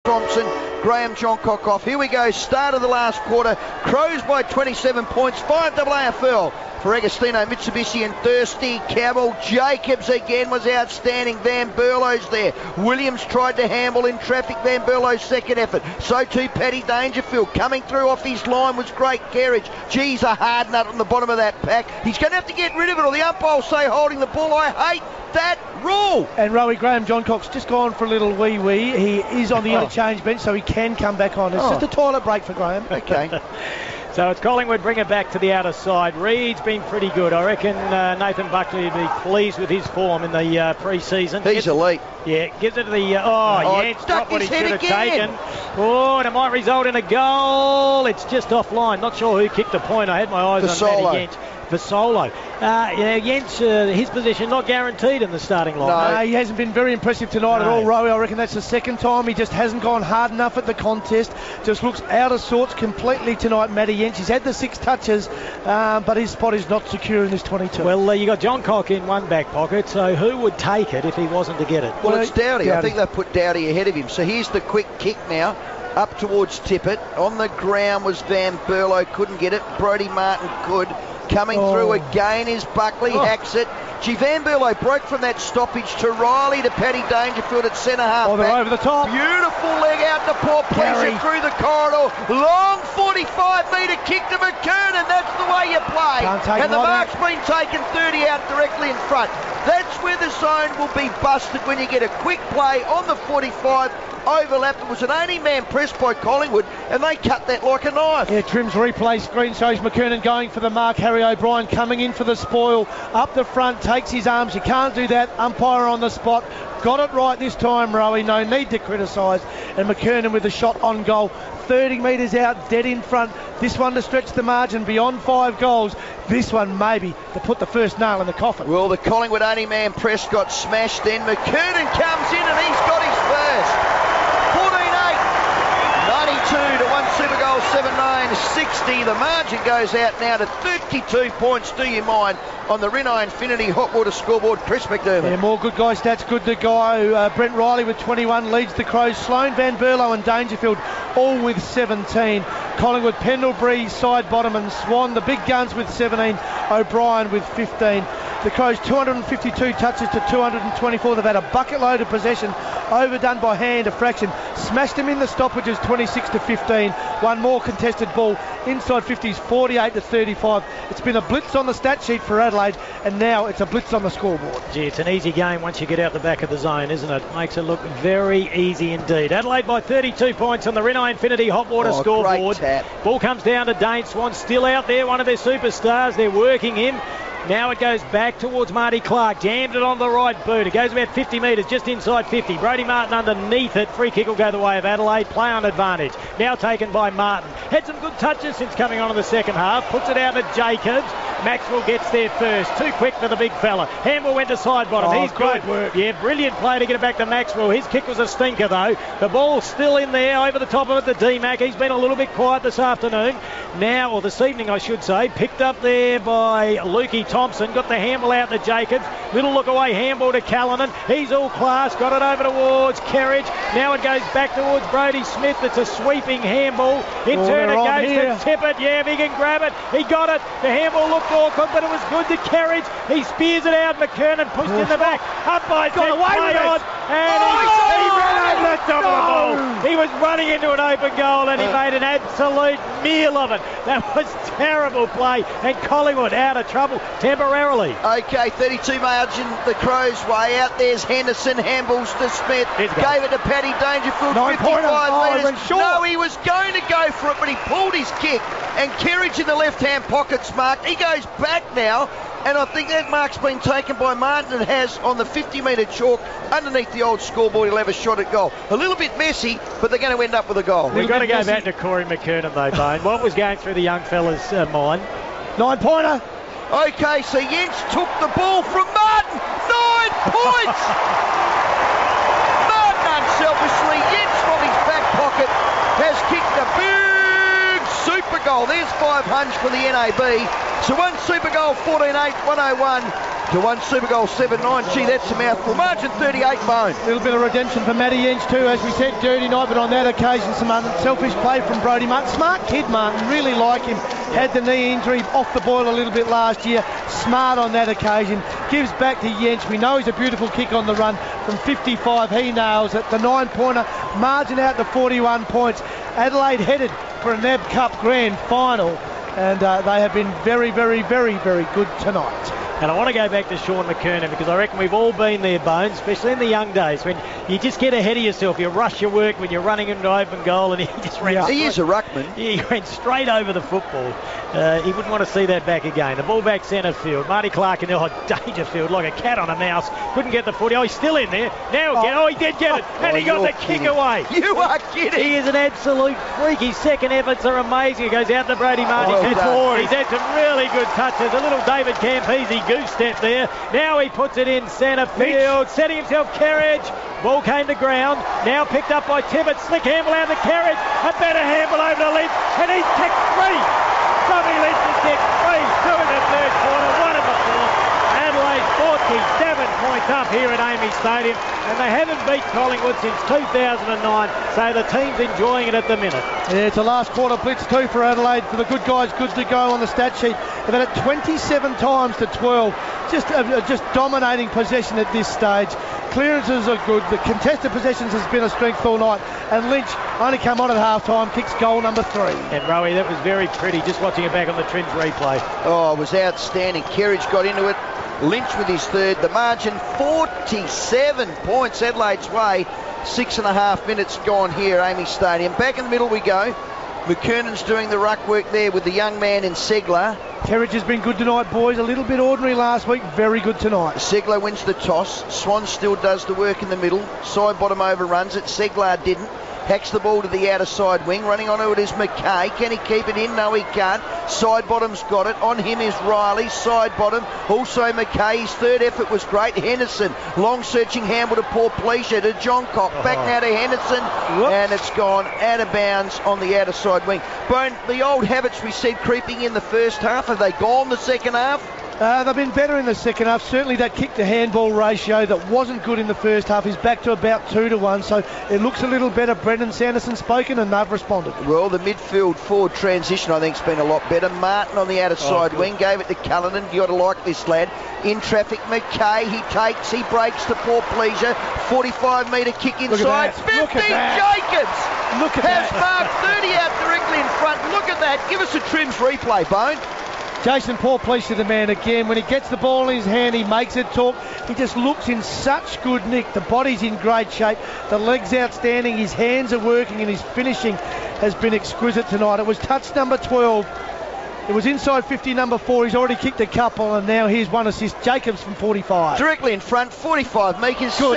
Thompson, Graham Johncock off. Here we go, start of the last quarter. Crows by 27 points, 5 AFL for Agostino, Mitsubishi and Thirsty. Cavill, Jacobs again was outstanding. Van Berlo's there. Williams tried to handle in traffic. Van Berlo's second effort. So too Paddy Dangerfield. Coming through off his line was great carriage. Geez, a hard nut on the bottom of that pack. He's going to have to get rid of it or the umpire will say holding the ball. I hate that rule. And Rowie, Graham Johncock's just gone for a little wee-wee. He is on the interchange bench, so he can come back on. It's just a toilet break for Graham. Okay. So it's Collingwood bring it back to the outer side. Reed's been pretty good. I reckon Nathan Buckley would be pleased with his form in the pre-season. He's elite. Yeah, gives it to the... Jens dropped what he should have taken. Oh, and it might result in a goal. It's just offline. Not sure who kicked the point. I had my eyes on Matty Jens. Vasolo. Jens, his position not guaranteed in the starting line. No, he hasn't been very impressive tonight at all, Rowie. I reckon that's the second time. He just hasn't gone hard enough at the contest. Just looks out of sorts completely tonight, Matty Jens. He's had the 6 touches, but his spot is not secure in this 22. Well, you got Johncock in one back pocket, so who would take it if he wasn't to get it? Well, it's Dowdy. I think they put Dowdy ahead of him. So here's the quick kick now. Up towards Tippett. On the ground was Van Berlo. Couldn't get it. Brodie Martin could. Coming through again is Buckley, hacks it. Van Berlo broke from that stoppage to Riley to Paddy Dangerfield at centre half. They're over the top. Beautiful leg out to Paul Pleasure through the corridor. Long 45-metre kick to McKernan. That's the way you play. And the mark's been taken 30 out directly in front. That's where the zone will be busted when you get a quick play on the 45. Overlap. It was an 80-man press by Collingwood, and they cut that like a knife. Yeah, Trim's replay screen shows McKernan going for the mark. Harry O'Brien coming in for the spoil. Up the front, takes his arms. You can't do that. Umpire on the spot. Got it right this time, Rowie. No need to criticise. And McKernan with the shot on goal. 30 metres out, dead in front. This one to stretch the margin beyond 5 goals. This one maybe to put the first nail in the coffin. Well, the Collingwood 80-man press got smashed then. McKernan comes in and he's got his first. 92 to 1 super goal, 7-9, 60. The margin goes out now to 32 points, do you mind, on the Rinnai Infinity Hot Water scoreboard. Chris McDermott. Yeah, more good guy stats, good to go. Brent Riley with 21 leads the Crows. Sloan, Van Berlo and Dangerfield all with 17. Collingwood, Pendlebury, Side Bottom and Swan, the big guns with 17. O'Brien with 15. The Crows 252 touches to 224. They've had a bucket load of possession, overdone by hand a fraction. Smashed him in the stoppages 26 to 15. One more contested ball inside 50s 48 to 35. It's been a blitz on the stat sheet for Adelaide, and now it's a blitz on the scoreboard. Gee, it's an easy game once you get out the back of the zone, isn't it? Makes it look very easy indeed. Adelaide by 32 points on the Rinnai Infinity Hot Water scoreboard. Ball comes down to Dane Swan, still out there, one of their superstars. They're working him. Now it goes back towards Marty Clark. Jammed it on the right boot. It goes about 50 metres, just inside 50. Brodie Martin underneath it. Free kick will go the way of Adelaide. Play on advantage. Now taken by Martin. Had some good touches since coming on in the second half. Puts it out to Jacobs. Maxwell gets there first. Too quick for the big fella. Hamble went to side bottom. He's good. Work. Yeah, brilliant play to get it back to Maxwell. His kick was a stinker though. The ball's still in there over the top of it to D-Mac. He's been a little bit quiet this afternoon. Now, or this evening I should say. Picked up there by Lukey Thompson. Got the handball out to Jacobs. Little look away handball to Callanan. He's all class. Got it over towards Kerridge. Now it goes back towards Brodie Smith. It's a sweeping handball. In turn it goes to Tippett. Yeah, if he can grab it. He got it. The handball looked awkward, but it was good to Kerridge. He spears it out. McKernan pushed in the back. Up by got away with it. And he ran over the top of the ball. He was running into an open goal and he made an absolute meal of it. That was terrible play. And Collingwood out of trouble temporarily. Okay, 32 margin the Crows way. Out there's Henderson, handballs to Smith. Gave it to Paddy Dangerfield, 55 metres. No, he was going to go for it, but he pulled his kick. And Kerridge in the left-hand pocket's marked. He goes back now. And I think that mark's been taken by Martin and has on the 50-metre chalk underneath the old scoreboard. He'll have a shot at goal. A little bit messy, but they're going to end up with a goal. We've got to go back to Corey McKernan though, Bone. What was going through the young fella's mind? 9-pointer. Okay, so Jens took the ball from Martin. 9 points! Martin unselfishly, Jens from his back pocket has kicked a big super goal. There's 500 for the NAB. So one super goal, 14-8, 101 to 1 Super Goal 7-9. Gee, that's a mouthful. Margin 38, Bone. A little bit of redemption for Matty Inch too, as we said, dirty night, but on that occasion some unselfish play from Brodie Martin. Smart kid, Martin, really like him. Had the knee injury, off the boil a little bit last year. Smart on that occasion. Gives back to Yench. We know he's a beautiful kick on the run. From 55, he nails it. The 9-pointer, margin out to 41 points. Adelaide headed for a NAB Cup Grand Final, and they have been very, very, very, very good tonight. And I want to go back to Sean McKernan, because I reckon we've all been there, Bones, especially in the young days, when you just get ahead of yourself. You rush your work when you're running into open goal, and he just ran. He is a ruckman. He went straight over the football. He wouldn't want to see that back again. The ball back centre field. Marty Clark in Dangerfield like a cat on a mouse. Couldn't get the footy. Oh, he's still in there. Now he did get it. And he got the kick away. You are kidding. He is an absolute freak. His second efforts are amazing. He goes out to Brodie Martin. He's had some really good touches. A little David Campese goose step there. Now he puts it in centre field, setting himself carriage. Ball came to ground. Now picked up by Tibbett. Slick handle out the carriage. A better handle over to Lynch. And he's kicked 3. Tommy Lynch has kicked 3. 2 in the third quarter, 1 in the fourth. Adelaide 47 points up here at Amy Stadium, and they haven't beat Collingwood since 2009, so the team's enjoying it at the minute. Yeah, it's a last quarter blitz 2 for Adelaide. For the good guys, good to go on the stat sheet. They've had it 27 times to 12. Just dominating possession at this stage. Clearances are good. The contested possessions has been a strength all night. And Lynch only come on at half-time, kicks goal number 3. And Rowie, that was very pretty, just watching it back on the Trins replay. Oh, it was outstanding. Kerridge got into it. Lynch with his third. The margin 47 points Adelaide's way. 6.5 minutes gone here, Amy Stadium. Back in the middle we go. McKernan's doing the ruck work there with the young man in Segler. Kerridge has been good tonight, boys. A little bit ordinary last week, very good tonight. Segler wins the toss. Swan still does the work in the middle. Side bottom overruns it. Segler didn't. Hacks the ball to the outer side wing. Running onto it is McKay. Can he keep it in? No, he can't. Side bottom's got it. On him is Riley. Side bottom. Also McKay. His third effort was great. Henderson. Long searching handle to Paul Pleasure to John Cock. Back now to Henderson. Whoops. And it's gone out of bounds on the outer side wing. Bone, the old habits we said creeping in the first half, have they gone the second half? They've been better in the second half. Certainly that kick to handball ratio that wasn't good in the first half is back to about 2-1, so it looks a little better. Brendan Sanderson spoken and they've responded. Well, the midfield forward transition I think has been a lot better. Martin on the outer side wing gave it to Cullinan. You got to like this lad. In traffic, McKay. He takes, he breaks to Port Pleasure. 45-metre kick inside. 50 Jacobs has marked 30 out directly in front. Look at that. Give us a Trims replay, Bone. Jason Paul Pleasure, the man again. When he gets the ball in his hand, he makes it talk. He just looks in such good nick. The body's in great shape. The leg's outstanding. His hands are working, and his finishing has been exquisite tonight. It was touch number 12. It was inside 50, number 4. He's already kicked a couple, and now here's one assist. Jacobs from 45. Directly in front, 45 metres. Sammy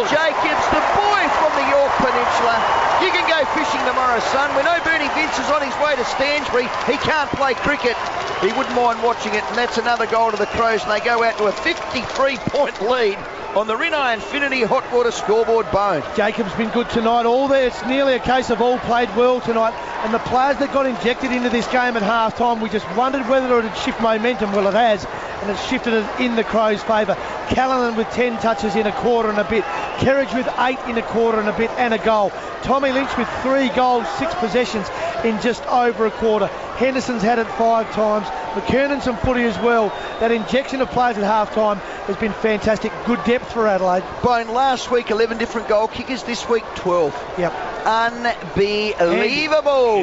Jacobs, the boy from the York Peninsula. You can go fishing tomorrow, son. We know Bernie Vince is on his way to Stansbury. He can't play cricket. He wouldn't mind watching it, and that's another goal to the Crows, and they go out to a 53-point lead on the Rinnai Infinity Hot Water scoreboard, Bone. Jacobs been good tonight. All there, it's nearly a case of all played well tonight. And the players that got injected into this game at half-time, we just wondered whether it would shift momentum. Well, it has, and it's shifted it in the Crows' favour. Callanan with 10 touches in a quarter and a bit. Kerridge with 8 in a quarter and a bit and a goal. Tommy Lynch with 3 goals, 6 possessions in just over a quarter. Henderson's had it 5 times. McKernan some footy as well. That injection of players at half-time has been fantastic. Good depth for Adelaide. Bone, last week 11 different goal kickers, this week 12. Yep. Unbelievable.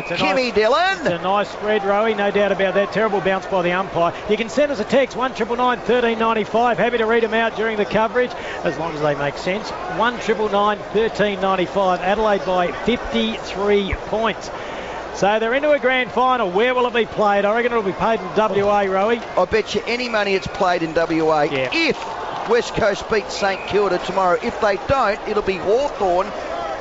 Kimmy Dillon. It's a nice spread, Rowie, no doubt about that. Terrible bounce by the umpire. You can send us a text, 1999 1395. Happy to read them out during the coverage, as long as they make sense. 1999 1395. Adelaide by 53 points. So they're into a grand final. Where will it be played? I reckon it'll be played in WA, Rowie. I bet you any money it's played in WA. Yeah. If West Coast beats St Kilda tomorrow. If they don't, it'll be Hawthorn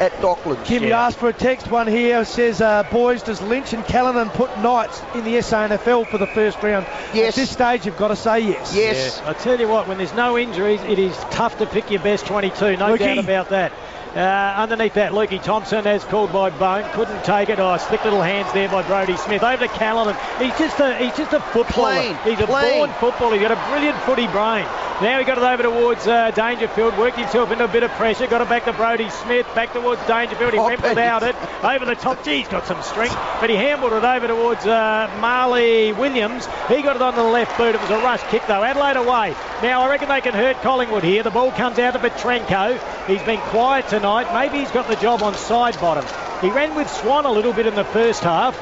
at Docklands. Kim, you asked for a text. One here says, boys, does Lynch and Callanan put Knights in the SANFL for the first round? Yes. At this stage, you've got to say yes. Yes. Yeah. I tell you what, when there's no injuries, it is tough to pick your best 22. No doubt about that. Underneath that, Lukey Thompson, as called by Bone, couldn't take it. Oh, slick little hands there by Brodie Smith. Over to Callanan. He's just a footballer. He's a born footballer. He's got a brilliant footy brain. Now he got it over towards Dangerfield, worked himself into a bit of pressure, got it back to Brodie Smith, back towards Dangerfield. He went without it. Over the top. Gee, he's got some strength. But he handled it over towards Marley Williams. He got it on the left boot. It was a rush kick though. Adelaide away. Now I reckon they can hurt Collingwood here. The ball comes out to Petrenko. He's been quiet tonight. Maybe he's got the job on side bottom. He ran with Swan a little bit in the first half.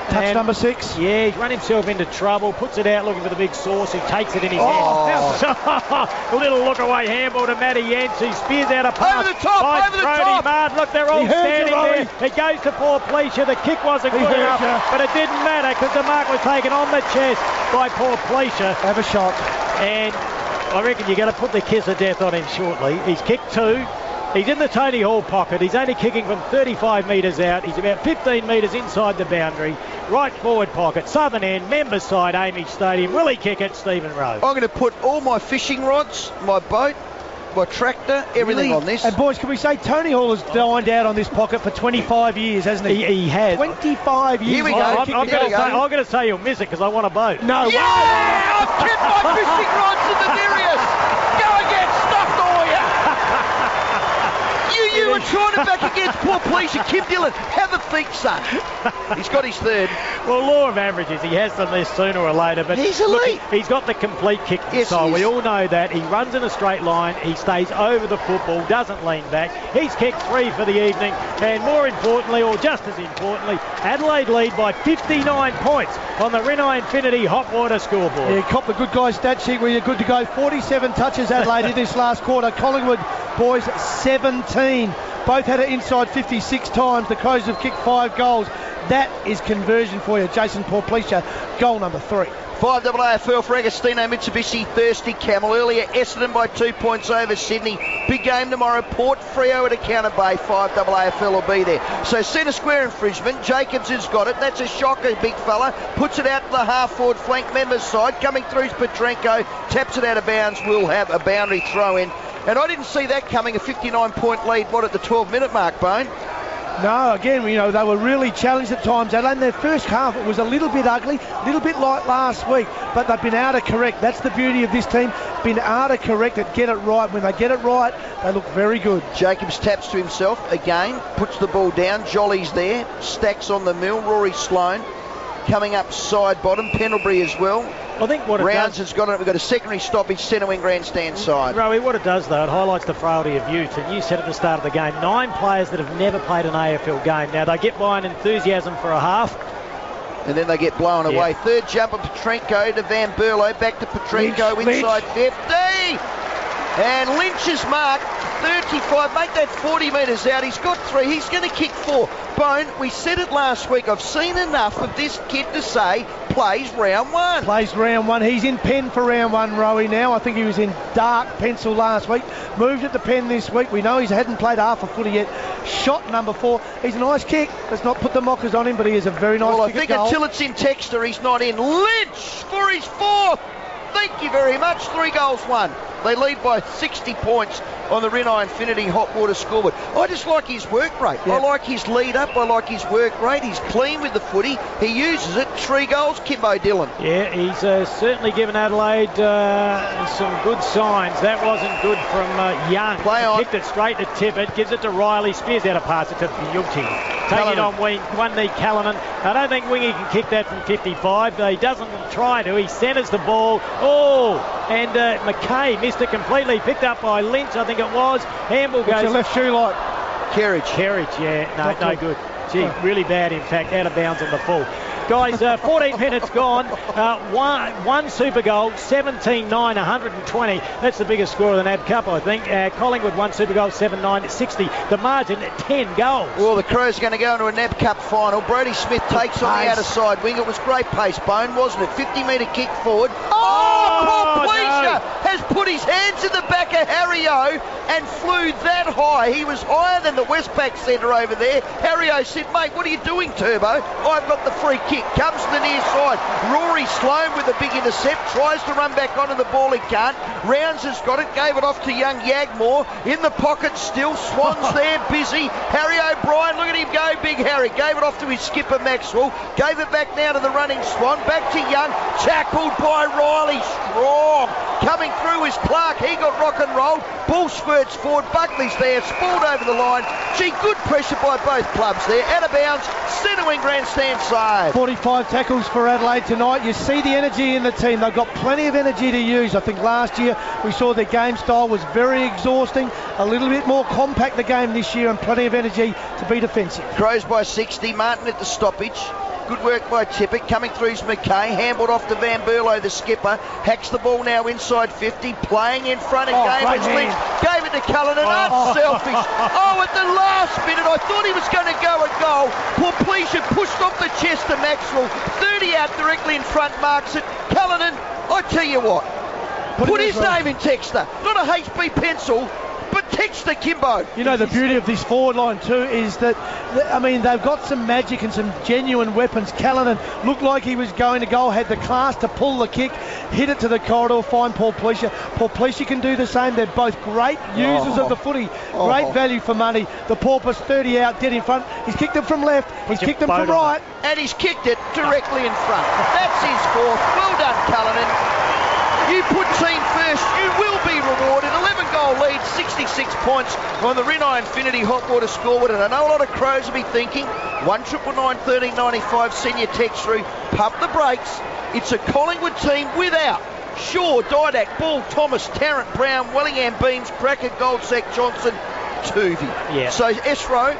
Touch number 6. Yeah, he's run himself into trouble, puts it out looking for the big sauce. He takes it in his hand. A little look away handball to Matty Yancey. Spears out a pass. Over the top. Mard. Look, they're all standing there. It goes to Paul Pleasure. The kick wasn't good enough, but it didn't matter because the mark was taken on the chest by Paul Pleasure. Have a shot. And I reckon you're going to put the kiss of death on him shortly. He's kicked 2. He's in the Tony Hall pocket. He's only kicking from 35 metres out. He's about 15 metres inside the boundary. Right forward pocket. Southern end. Members side. Amage Stadium. Will he kick it? Stephen Rowe. I'm going to put all my fishing rods, my boat, my tractor, everything on this. And boys, can we say Tony Hall has dined out on this pocket for 25 years, hasn't he? He has. 25 years. Here we go. I'm going to say you'll miss it because I want a boat. No. Yeah! I've kept my fishing rods in the Nereus. Go again. Stuffed all ya. You were trying to back against poor Pleasure. Kim Dillon, have a think, son. He's got his 3rd. Well, law of averages, he has done this sooner or later, but he's elite. He's got the complete kick style. We all know that. He runs in a straight line. He stays over the football, doesn't lean back. He's kicked 3 for the evening, and more importantly, or just as importantly, Adelaide lead by 59 points on the Rinnai Infinity Hot Water scoreboard. Yeah, cop the good guy stat sheet where you're good to go. 47 touches Adelaide in this last quarter. Collingwood boys 17. Both had it inside 56 times. The Crows have kicked 5 goals. That is conversion for you. Jason Porplecia, goal number 3. 5 AFL for Agostino, Mitsubishi, Thirsty Camel. Earlier, Essendon by 2 points over Sydney. Big game tomorrow. Port Freo at Encounter Bay. 5 AFL will be there. So centre square infringement. Jacobs has got it. That's a shocker, big fella. Puts it out to the half-forward flank members side. Coming through is Petrenko. Taps it out of bounds. Will have a boundary throw in. And I didn't see that coming. A 59-point lead, at the 12-minute mark, Bone? No, again, they were really challenged at times. Adelaide, in their first half, it was a little bit ugly, a little bit like last week, but they've been able to correct. That's the beauty of this team, been able to correct it, get it right. When they get it right, they look very good. Jacobs taps to himself again, puts the ball down. Jolly's there, Stacks on the mill. Rory Sloane coming up side bottom. Pendlebury as well. I think what it Rounds does, has got it. We've got a secondary stoppage, centre wing grandstand side. Rowie, what it does though, it highlights the frailty of youth. And you said at the start of the game, 9 players that have never played an AFL game. Now they get by an enthusiasm for a half, and then they get blown away. 3rd jumper, Petrenko to Van Berlo. Back to Petrenko inside 50. And Lynch's mark, 35. Make that 40 metres out. He's got 3. He's going to kick 4. Bone, we said it last week. I've seen enough of this kid to say plays round 1. Plays round 1. He's in pen for round 1, Rowie, now. I think he was in dark pencil last week. Moved it to pen this week. We know he hadn't played half a footy yet. Shot number 4. He's a nice kick. Let's not put the mockers on him, but he is a very nice kick. I think until it's in Texter, he's not in. Lynch for his 4th. Thank you very much. 3 goals, 1. They lead by 60 points on the Rinnai Infinity Hot Water scoreboard. I just like his work rate. Yeah. I like his lead up. I like his work rate. He's clean with the footy. He uses it. 3 goals, Kimbo Dillon. Yeah, he's certainly given Adelaide some good signs. That wasn't good from Young. Play on. Kicked it straight to Tippett. Gives it to Riley. Spears out a pass it to Yugti. Take it on one knee, Callanan. I don't think Wingy can kick that from 55. He doesn't try to. He centres the ball. And McKay missed it completely. Picked up by Lynch, I think it was. Handball goes. What's your left shoe like? Kerridge, yeah. No good. Gee, really bad, in fact. Out of bounds on the full. Guys, 14 minutes gone. One super goal, 17-9, 120. That's the biggest score of the NAB Cup, I think. Collingwood, 1 super goal, 7-9, 60. The margin, 10 goals. Well, the Crows are going to go into a NAB Cup final. Brodie Smith takes on the outer side wing. It was great pace, Bone, wasn't it? 50-metre kick forward. Poor Pleasure! Texter has put his hands in the back of Harry O and flew that high. He was higher than the Westpac centre over there. Harry O said, mate, what are you doing, Turbo? I've got the free kick. Comes to the near side. Rory Sloane with a big intercept. Tries to run back onto the ball. He can't. Rounds has got it. Gave it off to young Yagmore. In the pocket still. Swan's there, busy. Harry O'Brien, look at him go, Big Harry. Gave it off to his skipper, Maxwell. Gave it back now to the running Swan. Back to Young. Tackled by Riley. Strong. Coming through is Clark. He got rock and rolled. Ball squirts forward. Buckley's there. Spooled over the line. Gee, good pressure by both clubs there. Out of bounds. Centre wing grandstand side. 45 tackles for Adelaide tonight. You see the energy in the team. They've got plenty of energy to use. I think last year we saw their game style was very exhausting. A little bit more compact the game this year and plenty of energy to be defensive. Crows by 60. Martin at the stoppage. Good work by Tippett. Coming through is McKay. Handballed off to Van Berlo, the skipper. Hacks the ball now inside 50. Playing in front again. Lynch gave it to Cullinan. Unselfish. At the last minute, I thought he was going to go a goal. Porplesia pushed off the chest to Maxwell. 30 out directly in front, marks it. Cullinan, I tell you what. Put his name in Texter. Not a HB pencil. But Texter Kimbo. You know, the beauty of this forward line too is that, I mean, they've got some magic and some genuine weapons. Callanan looked like he was going to goal, had the class to pull the kick, hit it to the corridor, find Porplesia. Porplesia can do the same. They're both great users of the footy. Great value for money. The Porpoise 30 out, dead in front. He's kicked them from left. He's kicked them from right. And he's kicked it directly in front. That's his fourth. Well done, Callanan. You put team first, you will be rewarded. 11-goal lead, 66 points on the Rinnai Infinity Hot Water scoreboard. And I know a lot of Crows will be thinking, 1-999-1395, send your text through. Pump the brakes. It's a Collingwood team without Shaw, Didak, Ball, Thomas, Tarrant, Brown, Wellingham, Beans, Brackett, Goldsack, Johnson, Tuvey. Yeah. So Esro,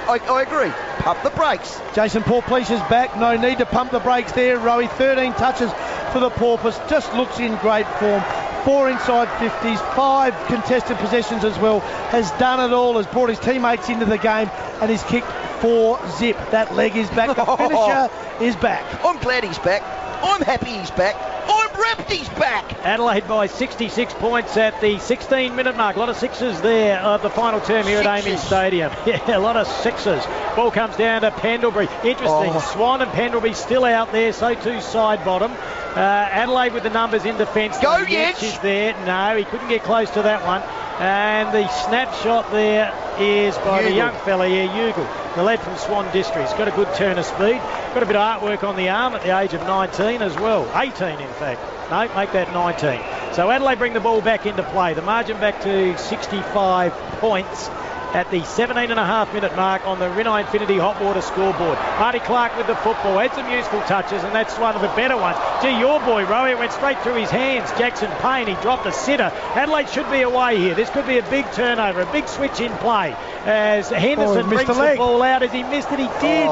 I agree. Pump the brakes. Jason Porplesia's back. No need to pump the brakes there. Rowie, 13 touches for the Porpoise. Just looks in great form. 4 inside 50s, 5 contested possessions as well. Has done it all. Has brought his teammates into the game and he's kicked 4 zip. That leg is back. The finisher is back. I'm glad he's back. I'm happy he's back. I'm rapt he's back. Adelaide by 66 points at the 16-minute mark. A lot of sixes there at the final term here at AAMI Stadium. Yeah, a lot of sixes. Ball comes down to Pendlebury. Interesting. Swan and Pendlebury still out there. So too side bottom. Adelaide with the numbers in defence. Go, Yetch. Is there. No, he couldn't get close to that one. And the snapshot there is by the young fella here, Ugle, the lad from Swan District. He's got a good turn of speed. Got a bit of artwork on the arm at the age of 19 as well. 18, in fact. No, make that 19. So Adelaide bring the ball back into play. The margin back to 65 points at the 17.5-minute mark on the Rinnai Infinity Hot Water scoreboard. Marty Clark with the football. Had some useful touches, and that's one of the better ones. Gee, your boy, Rowie, it went straight through his hands. Jackson Payne, he dropped a sitter. Adelaide should be away here. This could be a big turnover, a big switch in play. As Henderson brings the ball out. As he missed it, he did.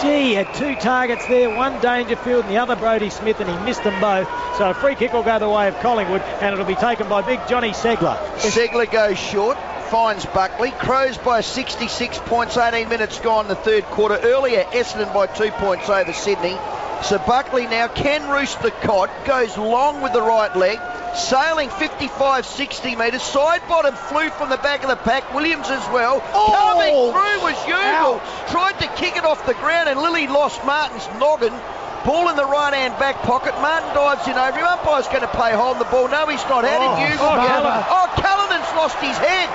Gee, had 2 targets there. One Dangerfield and the other Brodie Smith, and he missed them both. So a free kick will go the way of Collingwood, and it'll be taken by big Johnny Segler. Segler goes short. Finds Buckley. Crows by 66 points, 18 minutes gone in the third quarter. Earlier, Essendon by 2 points over Sydney. So Buckley now can roost the cod, goes long with the right leg, sailing 55, 60 metres. Side bottom flew from the back of the pack. Williams as well. Coming through was Ugle. Tried to kick it off the ground and Lilly lost Martin's noggin. Ball in the right-hand back pocket. Martin dives in over him. Umpire's going to play hold the ball. No, he's not. How did Ugle get it? Callanan's lost his head.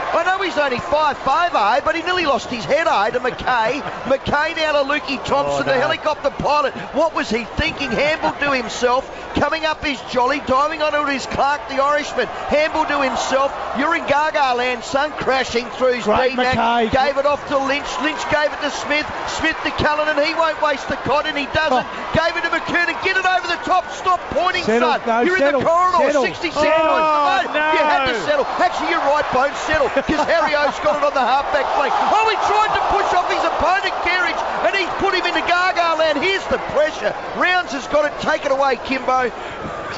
I know he's only 5'5", but he nearly lost his head, to McKay. McKay now to Lukey Thompson, the helicopter pilot. What was he thinking? Hamble to himself. Coming up is Jolly, diving onto it is Clark, the Irishman. Hamble to himself. You're in Gaga land, son. Crashing through his D-Mac. Gave it off to Lynch. Lynch gave it to Smith. Smith to Callanan. He won't waste the cod, and he doesn't. Gave it to McKernan. Get it over the top. Stop pointing, son. You're in the corridor. 60 seconds. You had to settle. Actually, you're right, Bones. Settle. Because Harry O's got it on the halfback flank. He tried to push off his opponent, Kerridge, and he's put him into Gaga land. Here's the pressure. Rounds has got it. Take it away, Kimbo.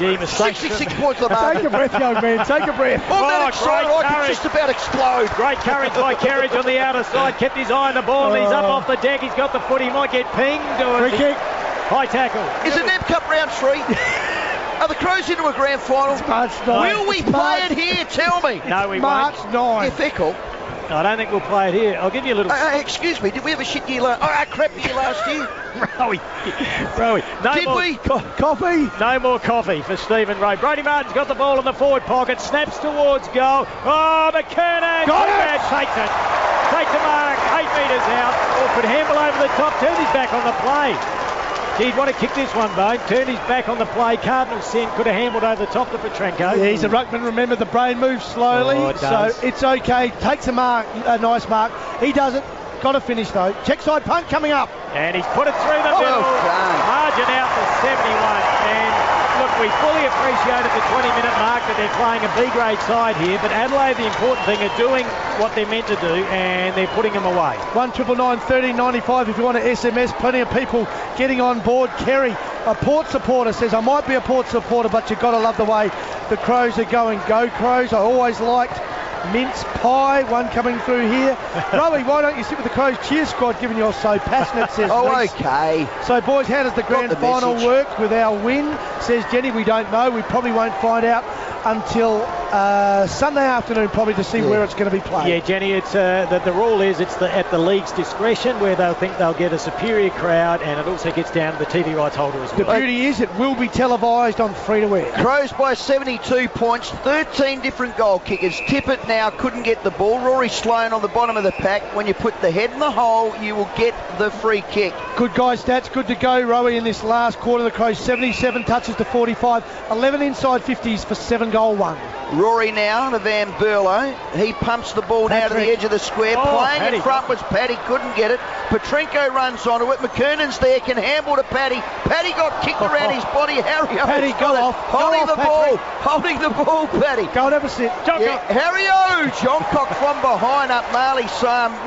Gee, mistake. 66 points on the mark. Take a breath, young man. Take a breath. That excited. I could just about explode. Great courage by Kerridge on the outer side. Kept his eye on the ball. He's up off the deck. He's got the foot. He might get pinged. Free kick. High tackle. Is it Nev Cup round 3? Are the Crows into a grand final? It's March 9. Will we play it here? Tell me. No, we March won't. 9. You're fickle. I don't think we'll play it here. I'll give you a little... Excuse me, did we have a shit year last... crap year last year? Rowie. No Did more we? Coffee? No more coffee for Stephen Rowe. Brody Martin's got the ball in the forward pocket, snaps towards goal. Oh, McKernan! Got it! Takes it. Takes a mark, 8 metres out. Orford handball over the top, turned his back on the play. He'd want to kick this one, Bone. Turned his back on the play. Cardinal Sin could have handled over the top to Petrenko. Yeah, he's a ruckman. Remember, the brain moves slowly, so it's okay. Takes a nice mark. He doesn't. Got to finish though. Check side punt coming up. And he's put it through the middle. Margin out to 71. And look, we fully appreciate at the 20-minute mark that they're playing a B-grade side here, but Adelaide, the important thing, are doing what they're meant to do, and they're putting them away. 1999 1395 if you want to SMS. Plenty of people getting on board. Kerry, a Port supporter, says, I might be a Port supporter, but you've got to love the way the Crows are going. Go Crows. I always liked mince pie. One coming through here. Rowie, why don't you sit with the Crows cheer squad, given you're so passionate, says Reece. Okay. So, boys, how does the grand final work with our win? Says Jenny, we don't know. We probably won't find out until Sunday afternoon, probably, to see where it's going to be played. Yeah, Jenny, it's the rule is it's at the league's discretion, where they'll think they'll get a superior crowd, and it also gets down to the TV rights holder as well. The beauty is it will be televised on free-to-air. Crows by 72 points, 13 different goal kickers. Tippett now couldn't get the ball. Rory Sloane on the bottom of the pack. When you put the head in the hole, you will get the free kick. Good guy stats, good to go, Rowie, in this last quarter. The Crows 77 touches to 45, 11 inside 50s for 7-goal-1. Rory now to Van Berlo. He pumps the ball down to the edge of the square. Playing Paddy. in front was Paddy, couldn't get it. Petrenko runs onto it. McKernan's there, can handle to Paddy. Paddy got kicked around his body. Harry Paddy, go off. Holding the ball. Holding the ball, Paddy. Go and have a sit. Harry O. Johncock from behind up Marley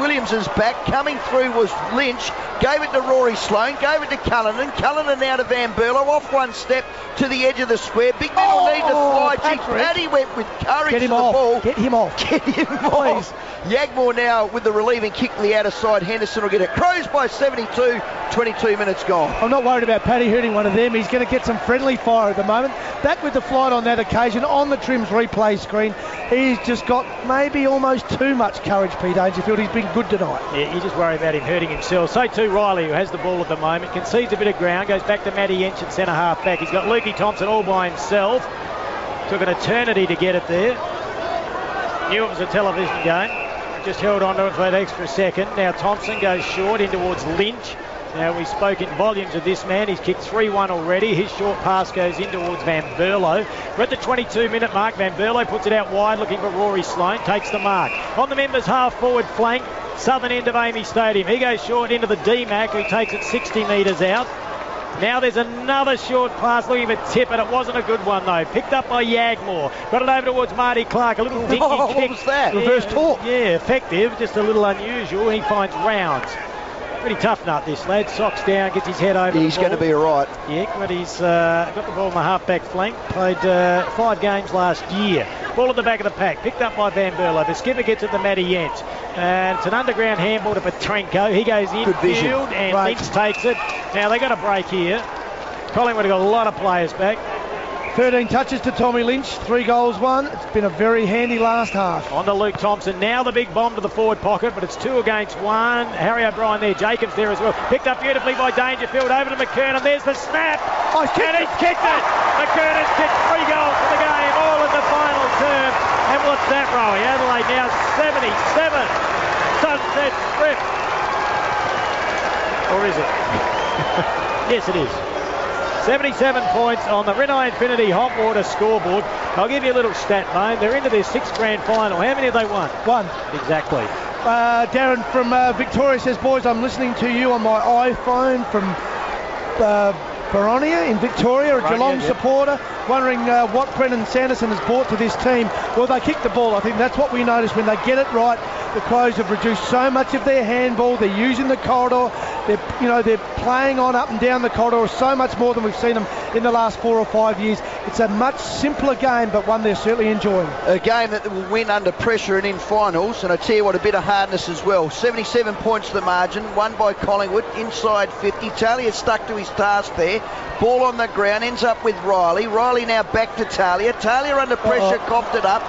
Williams's back. Coming through was Lynch. Gave it to Rory Sloane. Gave it to Cullinan. Cullinan now to Van Berlo. Off one step to the edge of the square. Big men will need to fly. Paddy went with courage to the ball. Get him off. Get him off. Yagmore now with the relieving kick to the outer side. Henderson will get it. Crows by 72, 22 minutes gone. I'm not worried about Paddy hurting one of them. He's going to get some friendly fire at the moment. Back with the flight on that occasion on the Trims replay screen. He's just got maybe almost too much courage, Pete Dangerfield. He's been good tonight. Yeah, you just worry about him hurting himself. So too Riley, who has the ball at the moment, concedes a bit of ground, goes back to Matty Yench at centre half back. He's got Lukey Thompson all by himself. Took an eternity to get it there. Knew it was a television game. Just held on to it for an extra second. Now Thompson goes short in towards Lynch. Now we spoke in volumes of this man. He's kicked 3-1 already. His short pass goes in towards Van Berlo. We're at the 22-minute mark. Van Berlo puts it out wide looking for Rory Sloane. Takes the mark. On the members' half-forward flank, southern end of Amy Stadium. He goes short into the D-Mac, who takes it 60 metres out. Now there's another short pass looking for Tippett. It wasn't a good one though. Picked up by Yagmore. Got it over towards Marty Clark. A little dinky kick. What was that? Reverse talk. Yeah, effective. Just a little unusual. He finds Rounds. Pretty tough nut, this lad. Socks down, gets his head over. He's going to be all right. Yeah, but he's got the ball in the half-back flank. Played 5 games last year. Ball at the back of the pack. Picked up by Van Berlo. The skipper gets it to Matty Yench. And it's an underground handball to Petrenko. He goes infield and Lynch takes it. Now they got a break here. Collingwood have got a lot of players back. 13 touches to Tommy Lynch, 3 goals, 1. It's been a very handy last half. On to Luke Thompson. Now the big bomb to the forward pocket, but it's 2 against 1. Harry O'Brien there. Jacobs there as well. Picked up beautifully by Dangerfield. Over to McKernan. There's the snap. And he's kicked it. McKernan's kicked 3 goals for the game, all in the final term. And what's that, Rowie? Adelaide now 77. Sunset Strip. Or is it? Yes, it is. 77 points on the Rinnai Infinity Hot Water scoreboard. I'll give you a little stat, mate. They're into their 6th grand final. How many have they won? 1. Exactly. Darren from Victoria says, boys, I'm listening to you on my iPhone from Boronia in Victoria, a Geelong supporter, wondering what Brendan Sanderson has brought to this team. Well, they kick the ball. I think that's what we notice when they get it right. The Crows have reduced so much of their handball. They're using the corridor. They're playing on up and down the corridor so much more than we've seen them in the last 4 or 5 years. It's a much simpler game, but one they're certainly enjoying. A game that will win under pressure and in finals, and I tell you what, a bit of hardness as well. 77 points to the margin, won by Collingwood, inside 50. Talia stuck to his task there. Ball on the ground, ends up with Riley. Riley now back to Talia. Talia under pressure, coughed it up.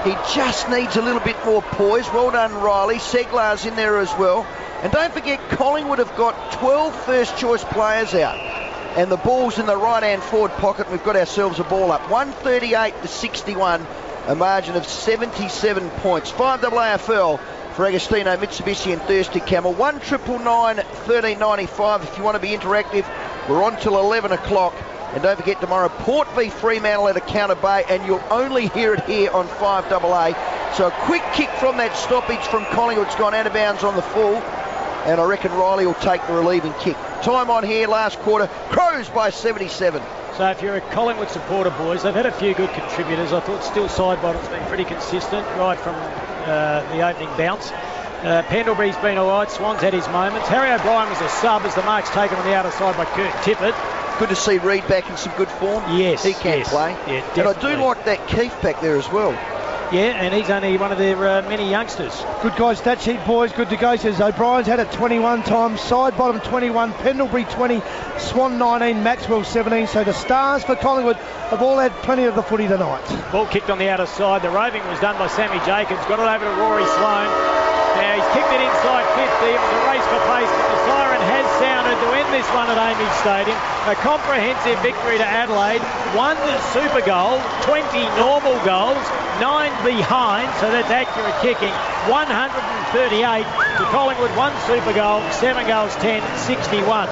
He just needs a little bit more poise. Well done, Riley. Seglar's in there as well. And don't forget, Collingwood have got 12 first-choice players out. And the ball's in the right-hand forward pocket. We've got ourselves a ball up. 138-61, a margin of 77 points. 5AFL for Agostino, Mitsubishi and Thirsty Camel. 1999 1395 if you want to be interactive. We're on till 11 o'clock. And don't forget, tomorrow, Port v Fremantle at Encounter Bay, and you'll only hear it here on 5AA. So a quick kick from that stoppage from Collingwood. It's gone out of bounds on the full, and I reckon Riley will take the relieving kick. Time on here, last quarter, Crows by 77. So if you're a Collingwood supporter, boys, they've had a few good contributors. I thought still Sidebottom's been pretty consistent right from the opening bounce. Pendlebury's been all right. Swan's had his moments. Harry O'Brien was a sub as the mark's taken on the outer side by Kurt Tippett. Good to see Reid back in some good form. Yes, he can play. Yeah, and I do like that Keith back there as well. Yeah, and he's only one of their many youngsters. Good guys, stat sheet, boys. Good to go. Says O'Brien's had it 21 times, Sidebottom 21, Pendlebury 20, Swan 19, Maxwell 17. So the stars for Collingwood have all had plenty of the footy tonight. Ball kicked on the outer side. The roving was done by Sammy Jacobs. Got it over to Rory Sloane. Now he's kicked it inside 50. It was a race for pace, but the siren has sounded to end this one at AAMI Stadium. A comprehensive victory to Adelaide. 1 super goal, 20 normal goals, 9 behind, so that's accurate kicking. 138 to Collingwood, 1 super goal, 7 goals, 10, 61.